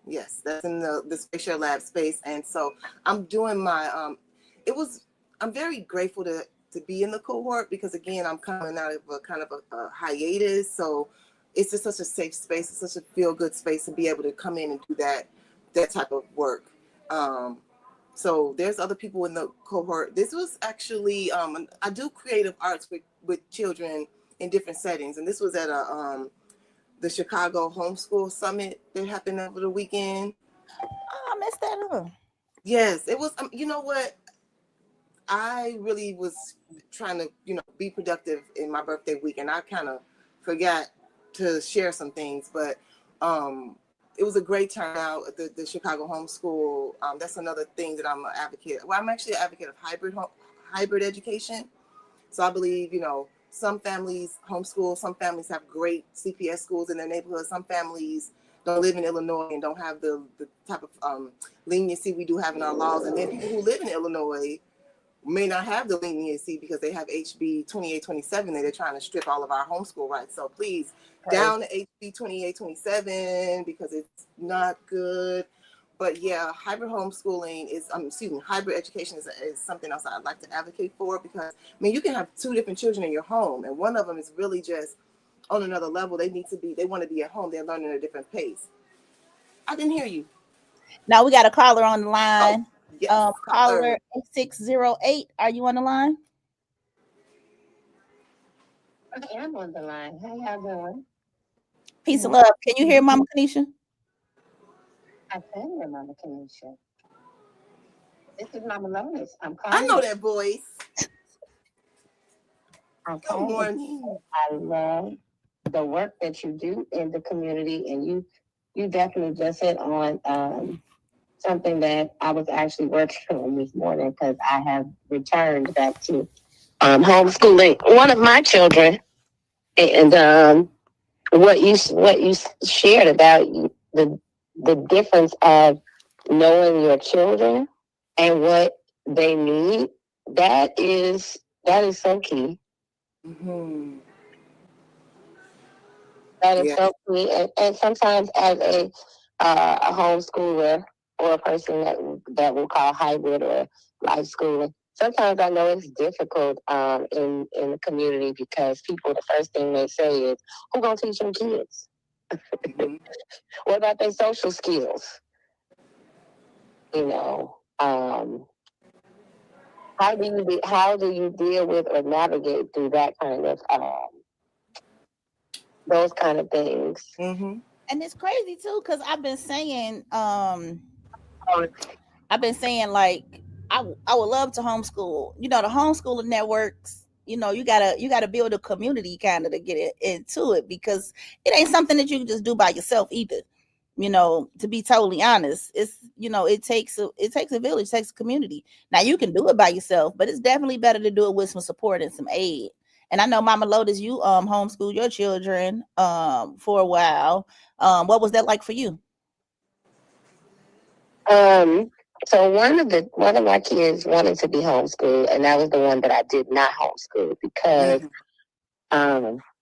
yes, that's in the Space Share Lab space. And so I'm doing my I'm very grateful to be in the cohort, because again, I'm coming out of a kind of a hiatus, so it's just such a safe space. It's such a feel good space to be able to come in and do that type of work. So there's other people in the cohort. This was actually I do creative arts with children in different settings, and this was at the Chicago Homeschool Summit that happened over the weekend. Oh, I messed that up. Yes, it was. You know what? I really was trying to, be productive in my birthday week, and I kind of forgot to share some things. But it was a great turnout at the Chicago homeschool. That's another thing that I'm an advocate. Well, I'm actually an advocate of hybrid education. So I believe, some families homeschool, some families have great CPS schools in their neighborhood. Some families don't live in Illinois and don't have the type of leniency we do have in our laws. And then people who live in Illinois may not have the leniency because they have HB 2827 that they're trying to strip all of our homeschool rights. So please, down to HB 2827 because it's not good. But yeah, hybrid homeschooling is, hybrid education is something else I'd like to advocate for because, you can have two different children in your home and one of them is really just on another level. They want to be at home. They're learning at a different pace. I didn't hear you. Now we got a caller on the line. Oh, yes, caller 8608. Are you on the line? I am on the line. How y'all doing? Peace and love. Can you hear Mama Kenisha? I can hear Mama Kenisha. This is Mama Lotus. I'm calling. I know that voice. Okay. Good morning. I love the work that you do in the community, and you definitely just hit on something that I was actually working on this morning because I have returned back to homeschooling one of my children, and what you shared about the difference of knowing your children and what they need, that is so key. Mm-hmm. That is so key. And sometimes as a homeschooler or a person that we'll call hybrid or life schooler, sometimes I know it's difficult in the community because people, the first thing they say is, who's going to teach them kids? Mm-hmm. What about their social skills? How do you deal with or navigate through that kind of those kind of things? Mm-hmm. And it's crazy too because I've been saying like I would love to homeschool. The homeschooling networks. You gotta build a community kind of to get into it because it ain't something that you can just do by yourself either. To be totally honest, it's it takes a village, it takes a community. Now you can do it by yourself, but it's definitely better to do it with some support and some aid. And I know Mama Lotus, you homeschool your children for a while. What was that like for you? So one of my kids wanted to be homeschooled, and that was the one that I did not homeschool because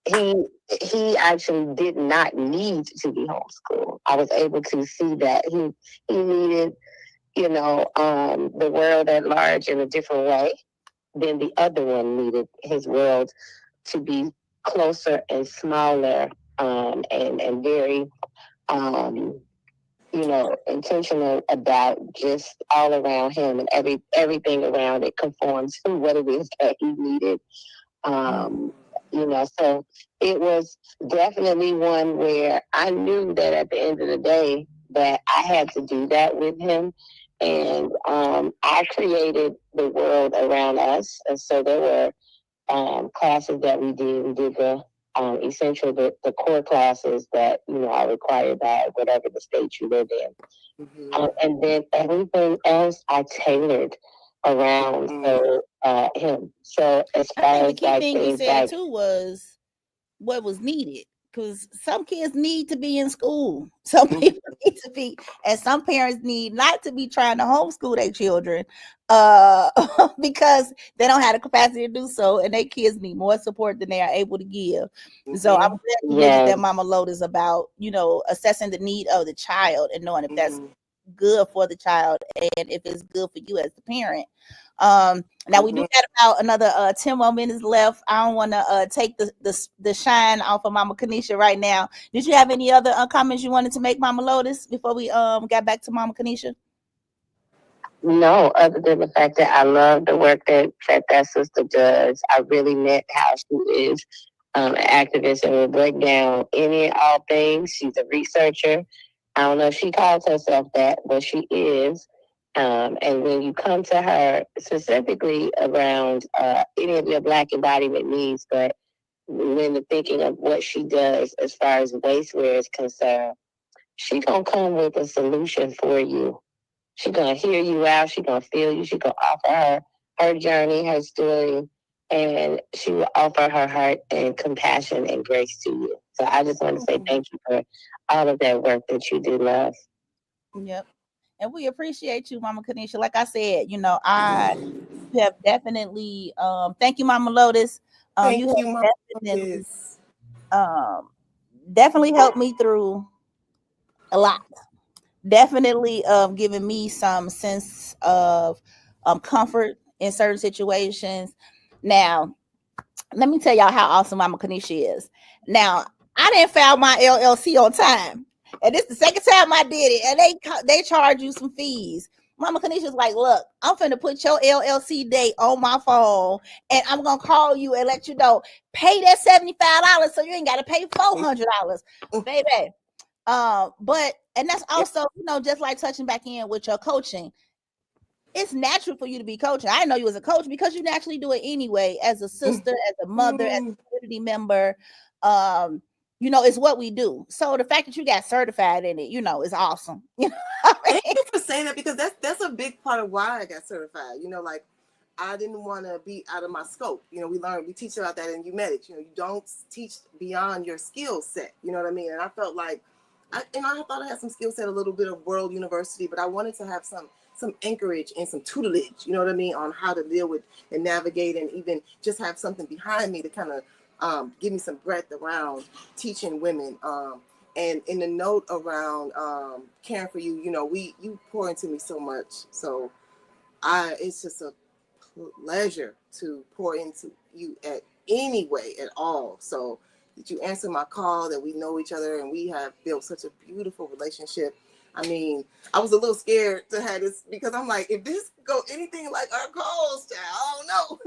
he actually did not need to be homeschooled. I was able to see that he needed, the world at large in a different way than the other one needed his world to be closer and smaller, and very intentional about just all around him and everything around it conforms to what it is that he needed. So it was definitely one where I knew that at the end of the day that I had to do that with him. And I created the world around us. And so there were classes that we did. We did the the core classes that, are required by whatever the state you live in. Mm-hmm. And then everything else I tailored around him. So as far as the key thing you said too was what was needed. Because some kids need to be in school. Some people need to be, and some parents need not to be trying to homeschool their children because they don't have the capacity to do so, and their kids need more support than they are able to give. Mm-hmm. So I'm glad that Mama Lotus about, assessing the need of the child and knowing if that's good for the child and if it's good for you as the parent. Now we do got about another 10 more minutes left. I don't want to take the shine off of Mama Kenisha right now. Did you have any other comments you wanted to make, Mama Lotus, before we got back to Mama Kenisha? No, other than the fact that I love the work that sister does. I really met how she is an activist and will break down any and all things. She's a researcher. I don't know if she calls herself that, but she is. And when you come to her specifically around any of your Black embodiment needs, but when the thinking of what she does as far as wastewear is concerned, she gonna come with a solution for you. She gonna hear you out. She gonna feel you. She gonna offer her journey, her story, and she will offer her heart and compassion and grace to you. So I just want to say thank you for all of that work that you do, love. Yep. And we appreciate you, Mama Kenisha. Like I said, I have definitely thank you, Mama Lotus. You Thank you, Mama. have definitely Yes. um definitely helped me through a lot. Definitely giving me some sense of comfort in certain situations. Now, let me tell y'all how awesome Mama Kenisha is. Now, I didn't file my LLC on time, and this is the second time I did it, and they charge you some fees. Mama Kenisha's like, look, I'm finna put your LLC date on my phone, and I'm gonna call you and let you know, pay that $75 so you ain't gotta pay $400, baby. But and that's also, just like touching back in with your coaching. It's natural for you to be coaching. I know you as a coach because you naturally do it anyway, as a sister, as a mother, as a community member. It's what we do. So the fact that you got certified in it, is awesome. Thank you for saying that, because that's a big part of why I got certified. Like, I didn't want to be out of my scope. We teach about that in Humedics. You don't teach beyond your skill set. You know what I mean? And I felt like, I thought I had some skill set, a little bit of World University, but I wanted to have some anchorage and some tutelage, you know what I mean, on how to deal with and navigate, and even just have something behind me to kind of give me some breadth around teaching women. And in the note around caring for you, you pour into me so much. So it's just a pleasure to pour into you at any way at all. So that you answer my call, that we know each other, and we have built such a beautiful relationship. I mean, I was a little scared to have this, because I'm like, if this go anything like our calls, child, I don't know.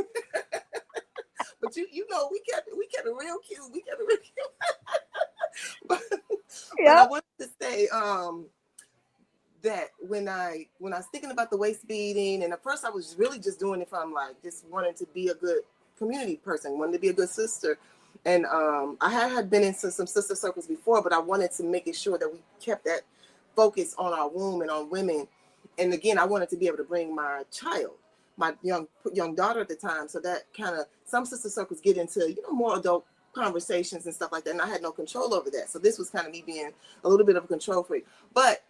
But we kept it real cute. We kept it real cute. but I wanted to say that when I was thinking about the waist beading, and at first I was really just doing it from like just wanting to be a good community person, wanted to be a good sister. And I had been into some sister circles before, but I wanted to make it sure that we kept that focus on our womb and on women. And again, I wanted to be able to bring my child, my young daughter at the time. So that kind of, some sister circles get into, more adult conversations and stuff like that. And I had no control over that. So this was kind of me being a little bit of a control freak. But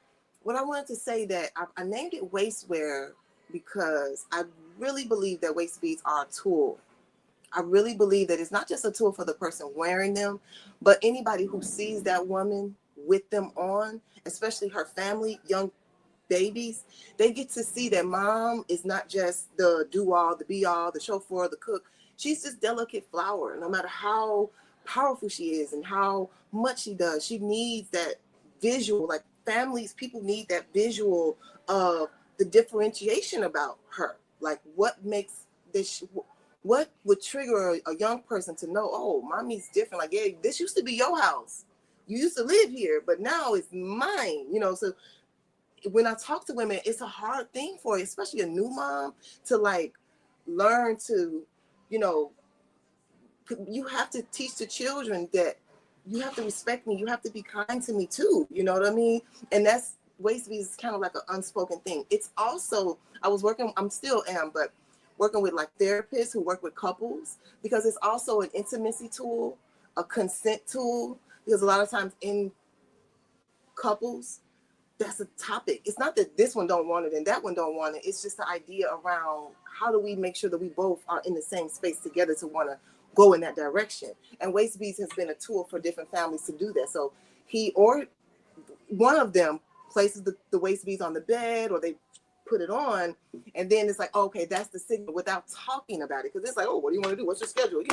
what I wanted to say, that I named it waistwear because I really believe that waist beads are a tool. I really believe that it's not just a tool for the person wearing them, but anybody who sees that woman with them on, especially her family, young babies, they get to see that mom is not just the do-all, the be-all, the chauffeur, the cook. She's this delicate flower. No matter how powerful she is and how much she does, she needs that visual. Like families, people need that visual of the differentiation about her. Like what makes this, what would trigger a young person to know, oh, mommy's different. Like, yeah, this used to be your house. You used to live here, but now it's mine. So when I talk to women, it's a hard thing for, especially a new mom, to like learn to, you have to teach the children that you have to respect me. You have to be kind to me too. You know what I mean? And that's, waist beads is kind of like an unspoken thing. It's also, I'm still am, but working with like therapists who work with couples, because it's also an intimacy tool, a consent tool, because a lot of times in couples, that's a topic. It's not that this one don't want it and that one don't want it. It's just the idea around how do we make sure that we both are in the same space together to want to go in that direction. And waist beads has been a tool for different families to do that. So he or one of them places the waist beads on the bed, or they put it on, and then it's like, okay, that's the signal, without talking about it. Because it's like, oh, what do you want to do? What's your schedule?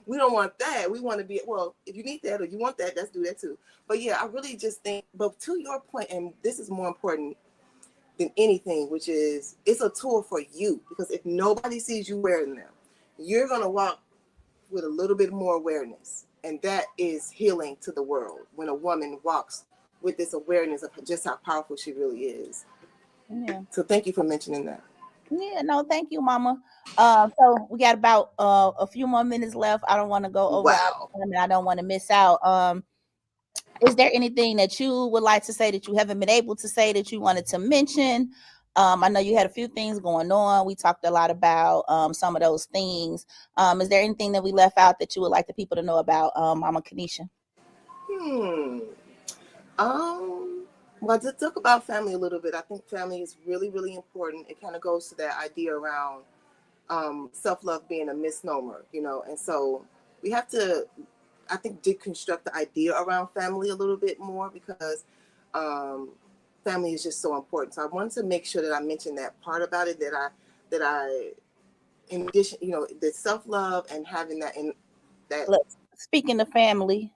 We don't want that. We want to be, well, if you need that or you want that, let's do that too. But yeah, I really just think, but to your point, and this is more important than anything, which is it's a tool for you, because if nobody sees you wearing them, you're going to walk with a little bit more awareness. And that is healing to the world, when a woman walks with this awareness of just how powerful she really is. Yeah. So thank you for mentioning that. Yeah, no, thank you, Mama. So we got about a few more minutes left. I don't want to go over our Wow. time, and I don't want to miss out. Is there anything that you would like to say that you haven't been able to say that you wanted to mention? I know you had a few things going on. We talked a lot about some of those things. Is there anything that we left out that you would like the people to know about Mama Kenisha? Well, to talk about family a little bit, I think family is really, really important. It kind of goes to that idea around self-love being a misnomer, and so we have to, I think, deconstruct the idea around family a little bit more, because family is just so important. So I wanted to make sure that I mentioned that part about it, that I in addition, the self-love and having that in that. Look, speaking of family,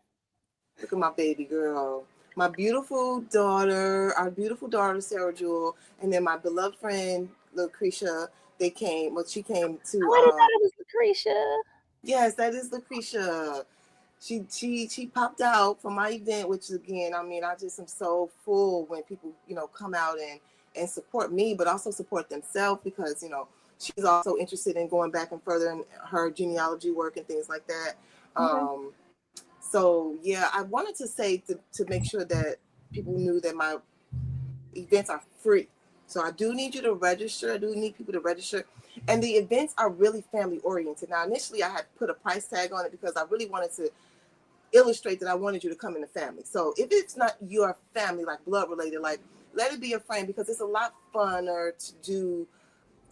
look at my baby girl, my beautiful daughter, our beautiful daughter Sarah Jewel, and then my beloved friend Lucretia. She came to. I didn't know it was Lucretia. Yes, that is Lucretia. She popped out from my event, which again, I just am so full when people, come out and support me, but also support themselves, because, she's also interested in going back and further in her genealogy work and things like that. Okay. So yeah, I wanted to say to make sure that people knew that my events are free. So I do need you to register. I do need people to register. And the events are really family oriented. Now, initially I had put a price tag on it because I really wanted to illustrate that I wanted you to come in the family. So if it's not your family, like blood related, like let it be a friend, because it's a lot funner to do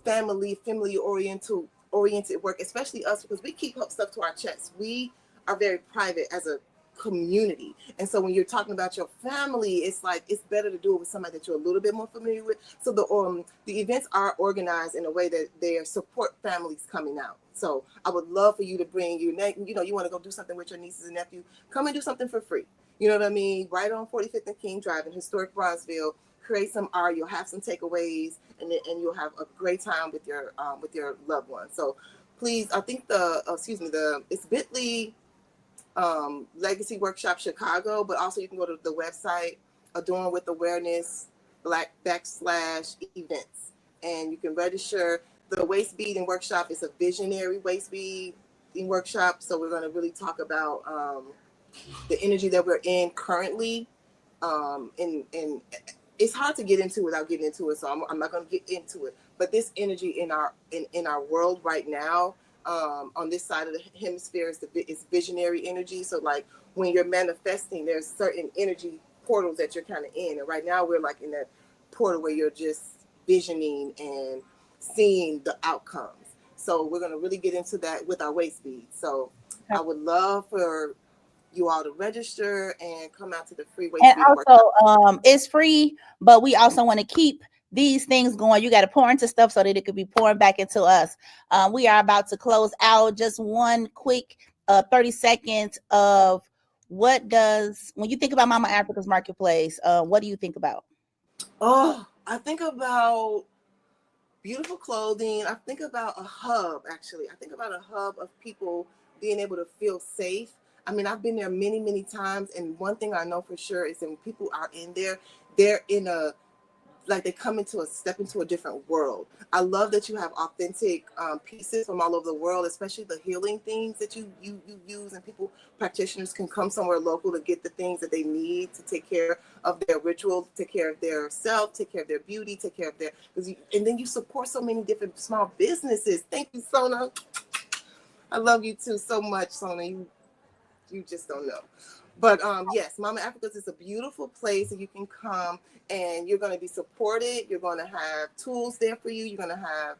family oriented work, especially us, because we keep stuff to our chest. We are very private as a community, and so when you're talking about your family, it's like it's better to do it with somebody that you're a little bit more familiar with. So the events are organized in a way that they support families coming out. So I would love for you to bring your you want to go do something with your nieces and nephews, come and do something for free. You know what I mean? Right on 45th and King Drive in historic Bronzeville. Create some art. You'll have some takeaways, and you'll have a great time with your loved ones. So please, I think it's Bitly Legacy Workshop Chicago, but also you can go to the website Adorned with Awareness /events, and you can register. The waist beading workshop is a visionary waist beading workshop, so we're going to really talk about the energy that we're in currently, and it's hard to get into without getting into it, so I'm not going to get into it. But this energy in our world right now, on this side of the hemisphere, is visionary energy. So like when you're manifesting, there's certain energy portals that you're kind of in, and right now we're like in that portal where you're just visioning and seeing the outcomes. So we're going to really get into that with our waist beads. So I would love for you all to register and come out to the free waist bead workshop. It's free, but we also want to keep these things going. You got to pour into stuff so that it could be pouring back into us. We are about to close out. Just one quick 30 seconds of when you think about Mama Africa's Marketplace, what do you think about? Oh, I think about beautiful clothing. I think about a hub, actually. I think about a hub of people being able to feel safe. I've been there many, many times, and one thing I know for sure is that when people are in there, they're in they step into a different world. I love that you have authentic pieces from all over the world, especially the healing things that you use, and practitioners can come somewhere local to get the things that they need to take care of their rituals, take care of their self, take care of their beauty, take care of and then you support so many different small businesses. Thank you, Sona. I love you too so much, Sona. You just don't know. But yes, Mama Africa's is a beautiful place that you can come and you're going to be supported. You're going to have tools there for you. You're going to have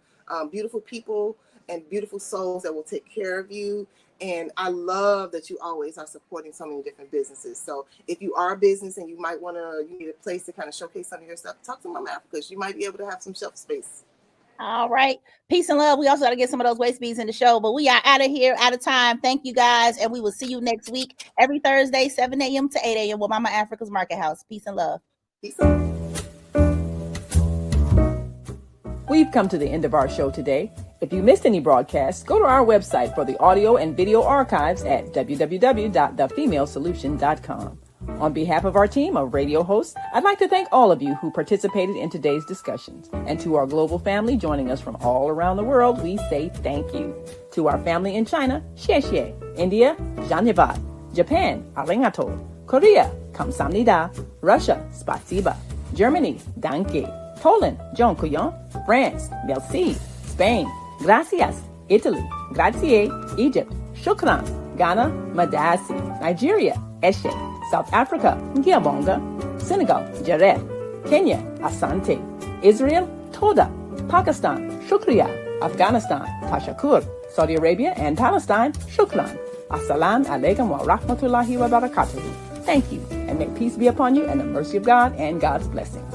beautiful people and beautiful souls that will take care of you. And I love that you always are supporting so many different businesses. So if you are a business and you need a place to kind of showcase some of your stuff, talk to Mama Africa. You might be able to have some shelf space. All right. Peace and love. We also got to get some of those waist beads in the show, but we are out of here, out of time. Thank you guys. And we will see you next week, every Thursday, 7 a.m. to 8 a.m. with Mama Africa's Market House. Peace and love. Peace. We've come to the end of our show today. If you missed any broadcasts, go to our website for the audio and video archives at www.thefemalesolution.com. On behalf of our team of radio hosts, I'd like to thank all of you who participated in today's discussions. And to our global family joining us from all around the world, we say thank you. To our family in China, xie xie. India, zhanyavad. Japan, arigato. Korea, Kamsamnida. Russia, Spasiba. Germany, Danke. Poland, Dziękuję. France, Merci. Spain, Gracias. Italy, Grazie. Egypt, Shukran. Ghana, Madasi. Nigeria, Eshe. South Africa, Ngiyabonga. Senegal, Jareth. Kenya, Asante. Israel, Toda. Pakistan, Shukriya. Afghanistan, Tashakur. Saudi Arabia and Palestine, Shukran. Assalamu alaikum wa rahmatullahi wa barakatuhu. Thank you, and may peace be upon you and the mercy of God and God's blessings.